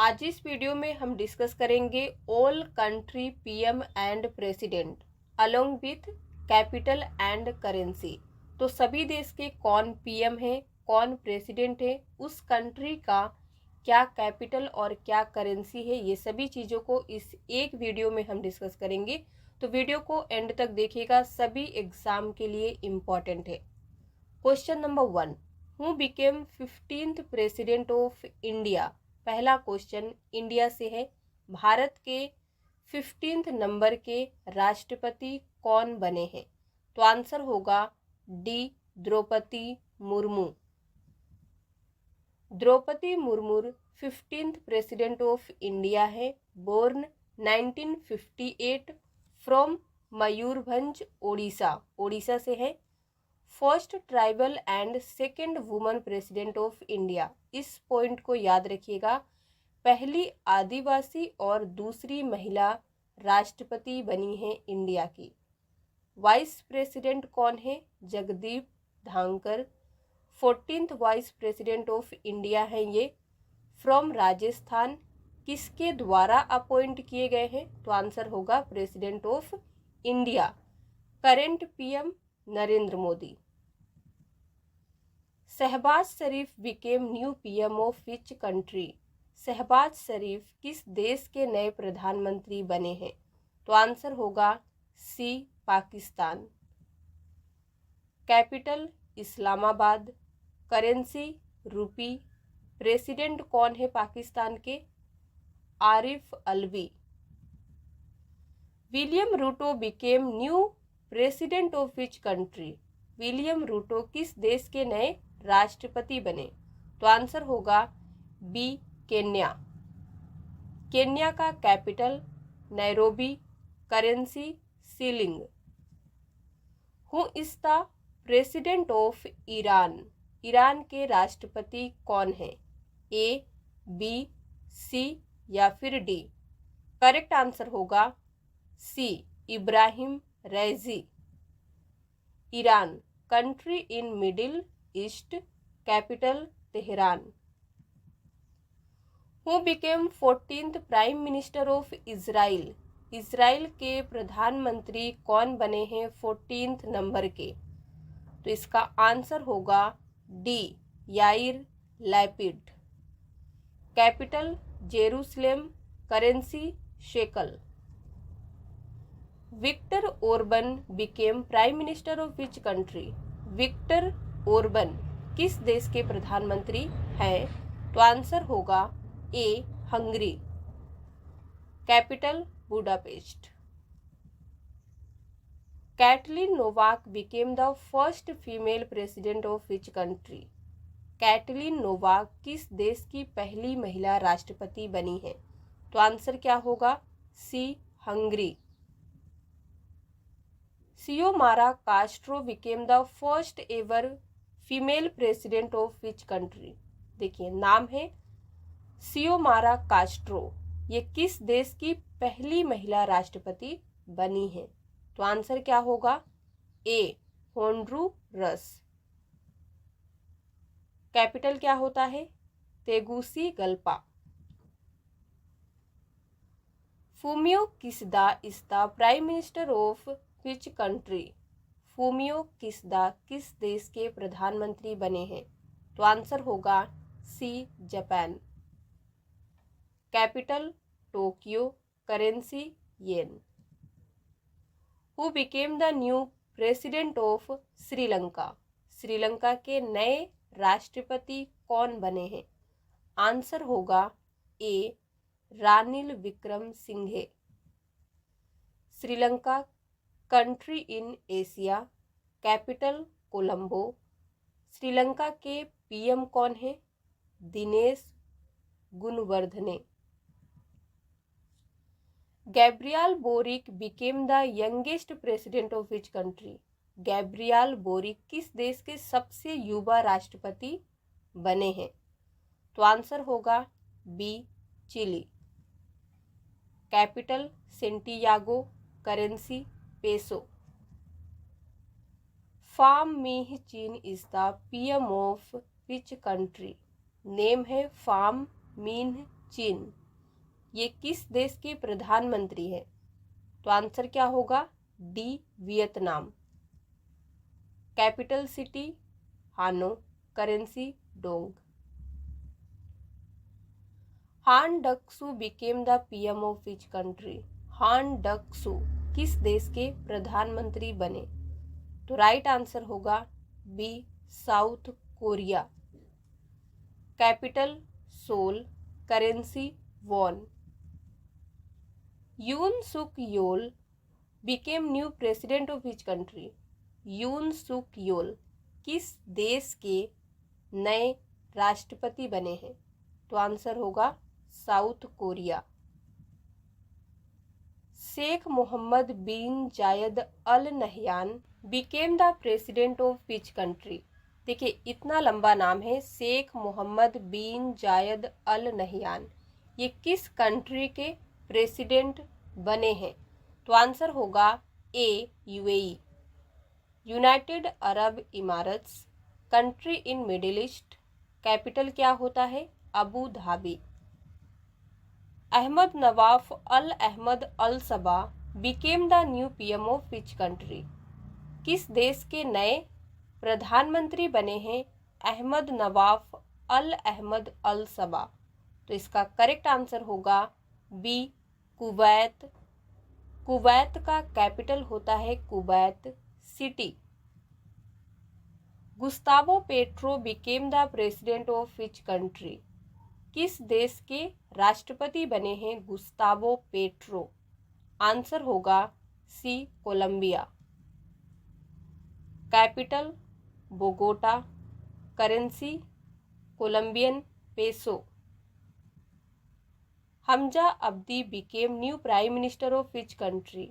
आज इस वीडियो में हम डिस्कस करेंगे all country PM and president along with capital and currency. तो सभी देश के कौन पीएम है, कौन प्रेसिडेंट है, उस कंट्री का क्या कैपिटल और क्या करेंसी है, ये सभी चीज़ों को इस एक वीडियो में हम डिस्कस करेंगे। तो वीडियो को एंड तक देखिएगा, सभी एग्जाम के लिए इम्पॉर्टेंट है। Question number 1, who became 15th president of India. पहला क्वेश्चन इंडिया से है। भारत के 15th नंबर के राष्ट्रपति कौन बने हैं? तो आंसर होगा D, Droupadi Murmu. Droupadi Murmu 15th president of India है। बोर्न 1958 फ्रॉम मयूरभंज, ओडिशा, ओडिशा से है। First tribal and second woman president of India. इस पॉइंट को याद रखिएगा, पहली आदिवासी और दूसरी महिला राष्ट्रपति बनी है इंडिया की। वाइस प्रेसिडेंट कौन है? Jagdeep Dhankar 14th vice president of India है ये, फ्रॉम राजस्थान। किसके द्वारा अपॉइंट किए गए हैं? तो आंसर होगा president of India. Current PM Narendra Modi. Shehbaz Sharif became new PM of which country. Shehbaz Sharif किस देश के नए प्रधानमंत्री बने हैं? तो आंसर होगा सी, पाकिस्तान। कैपिटल इस्लामाबाद, करेंसी रुपी। प्रेसिडेंट कौन है पाकिस्तान के? Arif Alvi. William Ruto became new president of which country. William Ruto किस देश के नए राष्ट्रपति बने? तो आंसर होगा बी, केन्या। केन्या का capital Nairobi, currency ceiling. Who is the president of Iran. Iran के राष्ट्रपति कौन है? ए, बी, सी या फिर डी? करेक्ट आंसर होगा C, Ebrahim Raisi. Iran country in middle east, capital Tehran. Who became 14th prime minister of Israel. Israel के प्रधानमंत्री कौन बने हैं 14th नंबर के? तो इसका आंसर होगा D, Yair Lapid. Capital Jerusalem, currency shekel. Viktor Orban became prime minister of which country. Viktor Orban किस देश के प्रधानमंत्री हैं? तो आंसर होगा A, Hungary. Capital Budapest. Katalin Novak became the first female president of which country. Katalin Novak किस देश की पहली महिला राष्ट्रपति बनी है? तो आंसर क्या होगा? C, Hungary. Xiomara Castro became the first ever female president of which country. देखिए नाम है सियोमारा कास्ट्रो, ये किस देश की पहली महिला राष्ट्रपति बनी है? तो आंसर क्या होगा? ए, होंडुरास। कैपिटल क्या होता है? Tegucigalpa. Fumio Kishida is the prime minister of which country. Fumio Kishida किस देश के प्रधानमंत्री बने हैं? तो आंसर होगा C, Japan. Capital Tokyo, currency yen. Who became the new president of Sri Lanka. Sri Lanka के नए राष्ट्रपति कौन बने हैं? आंसर होगा A, Ranil Wickremesinghe. Sri Lanka country in Asia, capital Colombo. Sri Lanka के पीएम कौन है? Dinesh Gunawardena. Gabriel Boric became the youngest president of which country. Gabriel boric किस देश के सबसे युवा राष्ट्रपति बने हैं? तो आंसर होगा B, Chile. Capital Santiago, currency peso. Pham Minh Chinh is the PM of which country. Name है फाम मिंह चीन। ये किस देश के प्रधानमंत्री हैं? तो आंसर क्या होगा? D, Vietnam. Capital city Hanoi, currency dong. Han Duck-soo became the PM of which country? Han Duck-soo किस देश के प्रधानमंत्री बने? तो राइट आंसर होगा B, South Korea. Capital Seoul, currency won. Yoon Suk Yeol became new president of which country? Yoon Suk Yol किस देश के नए राष्ट्रपति बने हैं? तो आंसर होगा south Korea. Sheikh Mohammed bin Zayed Al Nahyan became the president of which country? देखिए इतना लंबा नाम है, Sheikh Mohammed bin Zayed Al Nahyan. ये किस कंट्री के प्रेसिडेंट बने हैं? तो आंसर होगा A, UAE. United Arab Emirates, country in middle east. Capital क्या होता है? Abu Dhabi. Ahmad Nawaf Al Ahmad Al Sabah became the new PM of which country? किस देश के नए प्रधानमंत्री बने हैं Ahmad Nawaf Al Ahmad Al सबा? तो इसका करेक्ट आंसर होगा बी, कुवैत। कुवैत का कैपिटल होता है Kuwait city. Gustavo petro became the president of which country? किस देश के राष्ट्रपति बने हैं गुस्तावो पेट्रो? आंसर होगा C, Colombia. Capital Bogota, currency Colombian peso. Hamza Abdi became new prime minister of which country?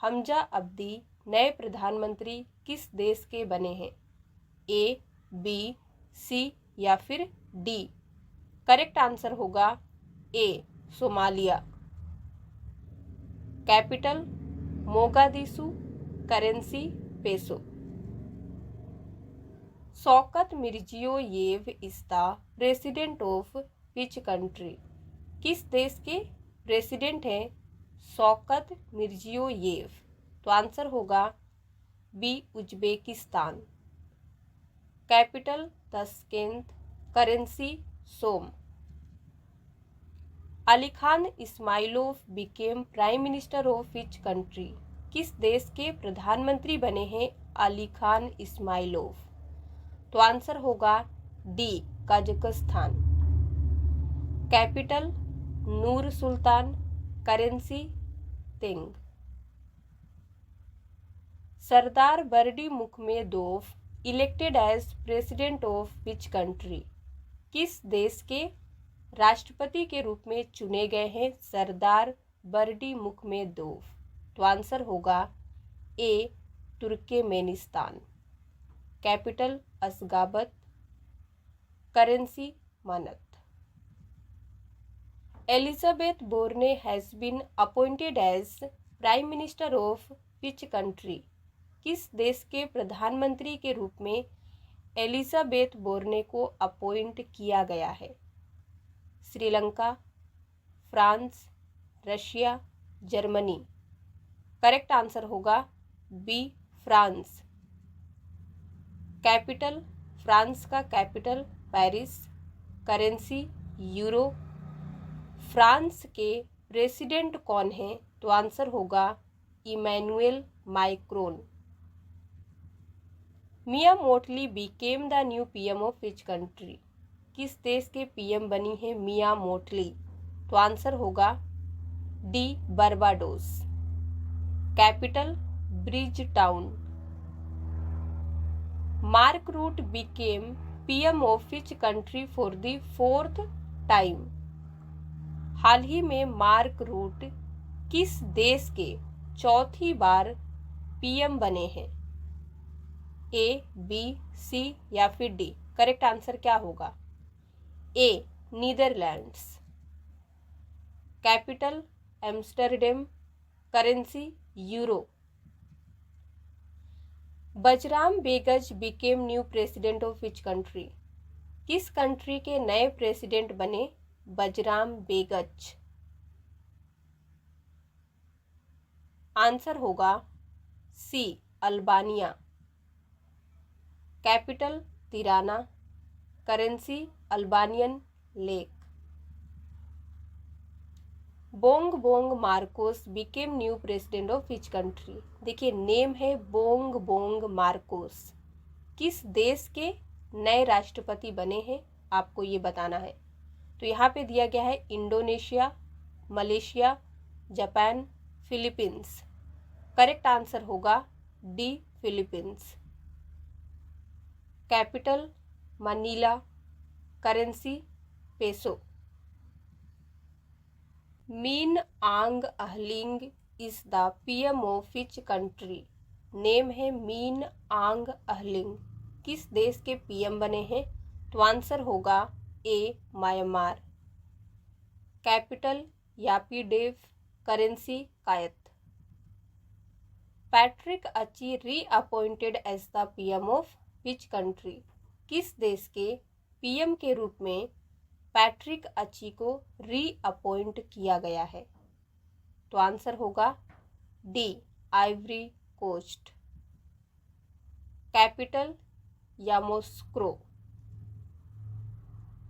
Hamza Abdi नए प्रधानमंत्री किस देश के बने हैं? ए, बी, सी या फिर डी? करेक्ट आंसर होगा A, Somalia. Capital Mogadishu, currency peso. Shavkat Mirziyoyev is the president of which country? किस देश के प्रेसिडेंट हैं शौकत मिर्जियोयेव? तो आंसर होगा B, Uzbekistan. Capital Tashkent, currency som. Ali Khan Ismailov became prime minister of which country? किस देश के प्रधानमंत्री बने हैं अली खान इस्माइलोव? तो आंसर होगा D, Kazakhstan. Capital Nur Sultan, currency tenge. Serdar Berdimuhamedov elected as president of which country? किस देश के राष्ट्रपति के रूप में चुने गए हैं सरदार बरडी मुखमेदोव? तो आंसर होगा A, Turkmenistan. Capital Ashgabat, currency manat. Elizabeth Borne has been appointed as prime minister of which country? किस देश के प्रधानमंत्री के रूप में एलिजाबेथ बोर्ने को अपॉइंट किया गया है? Sri Lanka, France, Russia, Germany. Correct answer होगा बी, फ्रांस। कैपिटल फ्रांस का capital Paris, currency euro. France के प्रेसिडेंट कौन हैं? तो आंसर होगा Emmanuel Macron. Mia Mottley became the new PM of which country? किस देश के पीएम बनी है मिया मोटली? तो आंसर होगा D, Barbados. Capital Bridgetown. Mark Rutte became PM of which country for the 4th time? हाल ही में मार्क रूट किस देश के चौथी बार पीएम बने हैं? ए, बी, सी या फिर डी? करेक्ट आंसर क्या होगा? A, Netherlands. Capital Amsterdam, currency euro. Bajram Begaj became new president of which country? किस कंट्री के नए प्रेसिडेंट बने बजराम बेगच। आंसर होगा C Albania. Capital Tirana, currency Albanian lek. Bongbong Marcos became new president of which country. देखिए name है Bongbong Marcos, किस देश के नए राष्ट्रपति बने हैं आपको ये बताना है। तो यहाँ पे दिया गया है Indonesia, Malaysia, Japan, Philippines. Correct answer होगा D Philippines. Capital Manila, currency peso. Min Aung Hlaing is the PM of which country. Name है मीन आंग अहलिंग, किस देश के पीएम बने हैं। तो आंसर होगा A Myanmar. Capital Naypyidaw, currency kyat. Patrick Achi reappointed as the PM of which country. किस देश के पीएम के रूप में पैट्रिक अची को रीअपॉइंट किया गया है। तो आंसर होगा D Ivory Coast. Capital Yamoussoukro.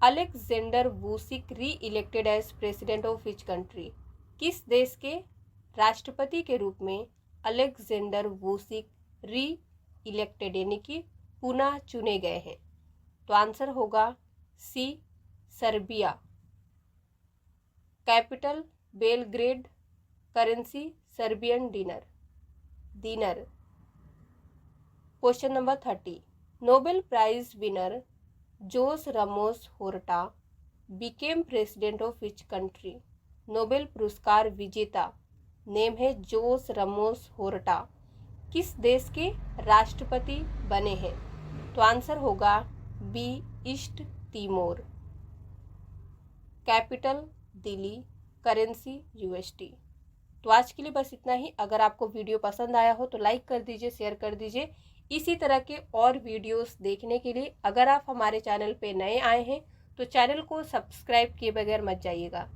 Aleksandar Vucic reelected as president of which country. किस देश के राष्ट्रपति के रूप में अलेक्जेंडर वुसिक री इलेक्टेड यानी कि पुनः चुने गए हैं। तो आंसर होगा C Serbia. Capital Belgrade, currency Serbian dinar. Question number 30। Nobel prize winner Jose Ramos Horta became president of which country. Nobel पुरस्कार विजेता नेम है जोस रामोस होर्टा, किस देश के राष्ट्रपति बने हैं। तो आंसर होगा B East Timor. Capital Dili, currency USD. तो आज के लिए बस इतना ही। अगर आपको वीडियो पसंद आया हो तो लाइक कर दीजिए, शेयर कर दीजिए। इसी तरह के और वीडियोस देखने के लिए अगर आप हमारे चैनल पे नए आए हैं तो चैनल को सब्सक्राइब किए बगैर मत जाइएगा।